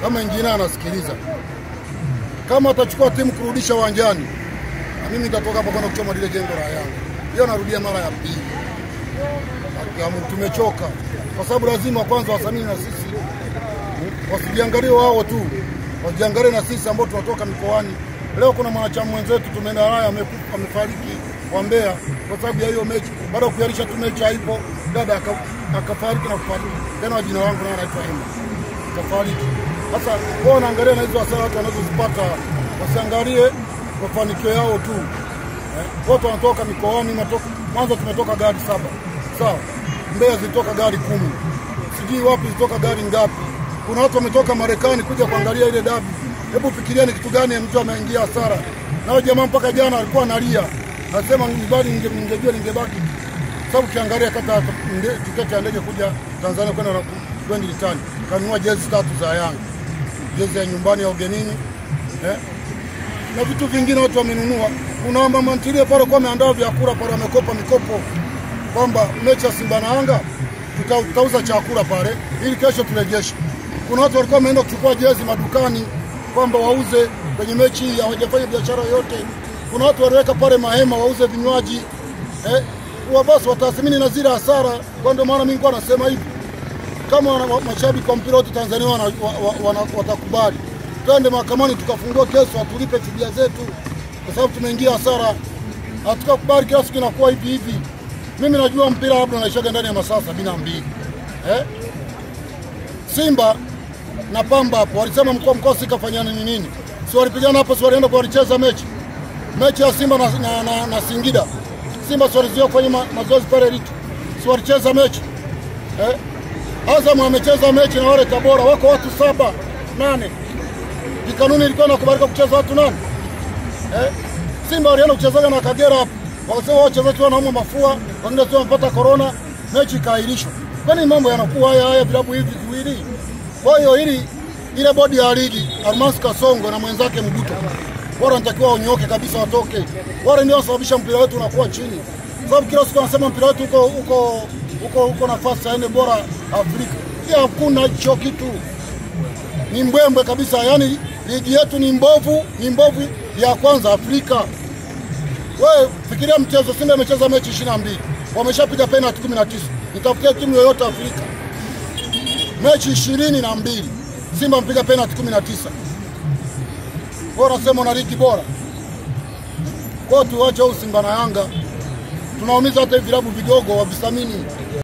kama injinia anasikiliza, kama atachukua timu kurudisha uwanjani, na mimi nitatoka hapa kwenda kuchoma lile jengo la Yanga. Hiyo narudia mara ya pili. Tumechoka kwa sababu lazima kwanza wasanii na sisi wasijiangalie wao tu, wajiangalie na sisi ambao tunatoka mikoani. Leo kuna mwanachama mwenzetu tumeenda naye amefariki wa Mbeya kwa sababu ya hiyo mechi. Baada ya kuyarisha tu mechi haipo, dada akafariki na kufariki. Tena jina langu na anaitwa Emma. Akafariki. Sasa wao naangalia na hizo hasara watu wanazozipata, wasiangalie mafanikio yao tu. Watu wanatoka mikoani, mwanzo tumetoka gari 7. Sawa. Mbeya zitoka gari 10. Sijui wapi zitoka gari ngapi. Kuna watu wametoka Marekani kuja kuangalia ile dabi. Hebu fikiria ni kitu gani mtu ameingia hasara. Nao jamaa mpaka jana alikuwa analia. Nasema mbali ningejua ningebaki. Sababu kiangalia kata tiketi ya ndege kuja Tanzania kwenda kwenda litani. Kanunua jezi 3 za Yanga. Jezi ya nyumbani ya ugenini. Na vitu vingine watu wamenunua. Kuna mama ntilie pale kwa ameandaa vyakula pale amekopa mikopo kwamba mechi ya Simba na Yanga tutauza chakula pale ili kesho turejeshe. Kuna watu walikuwa wameenda kuchukua jezi madukani kwamba wauze kwenye mechi hii, hawajafanya biashara yote. Kuna watu waliweka pale mahema wauze vinywaji. Basi watathmini na zile hasara. Kwa ndio maana mimi nilikuwa nasema hivi, kama mashabiki wa mpira wote Tanzania watakubali, twende mahakamani tukafungua kesi watulipe fidia zetu kwa sababu tumeingia hasara. Hatukubali kila siku inakuwa hivi. Mimi najua mpira labda naishaga ndani ya masaa 72. Simba na Pamba hapo walisema mkoa sikafanyana nini? Si walipigana hapo, si walienda kwa walicheza mechi ya Simba na Singida. Simba si walizio kwenye mazoezi pale Ritu. Si walicheza mechi. Azam amecheza mechi na wale Tabora, wako watu 7, 8. Kikanuni ilikuwa inakubalika kucheza watu 8. Simba walienda kuchezaga na Kagera hapo. Wakasema wachezaji wanaumwa mafua, wengine sio wamepata corona, mechi kaahirishwa. Kwani mambo yanakuwa haya vilabu hivi viwili? Kwa hiyo ile bodi ya ligi, Almas Kasongo na mwenzake Mbuto, wao wanatakiwa wanyoke kabisa, watoke. Wale ndio wasababisha mpira wetu unakuwa chini. Sababu kila siku wanasema mpira wetu uko nafasi ya 4 bora Afrika. Hiyo hakuna hicho kitu. Ni mbwembwe kabisa, yani ligi yetu ni mbovu ya kwanza Afrika. Wewe fikiria mchezo, Simba imecheza mechi 22. Wameshapiga penalty 19. Nitafutia timu yoyote Afrika. Mechi 22. Simba mpiga penalty 19. Bora sema na ligi bora. Kwa tuache Simba na Yanga. Tunaumiza hata vilabu vidogo wa visamini.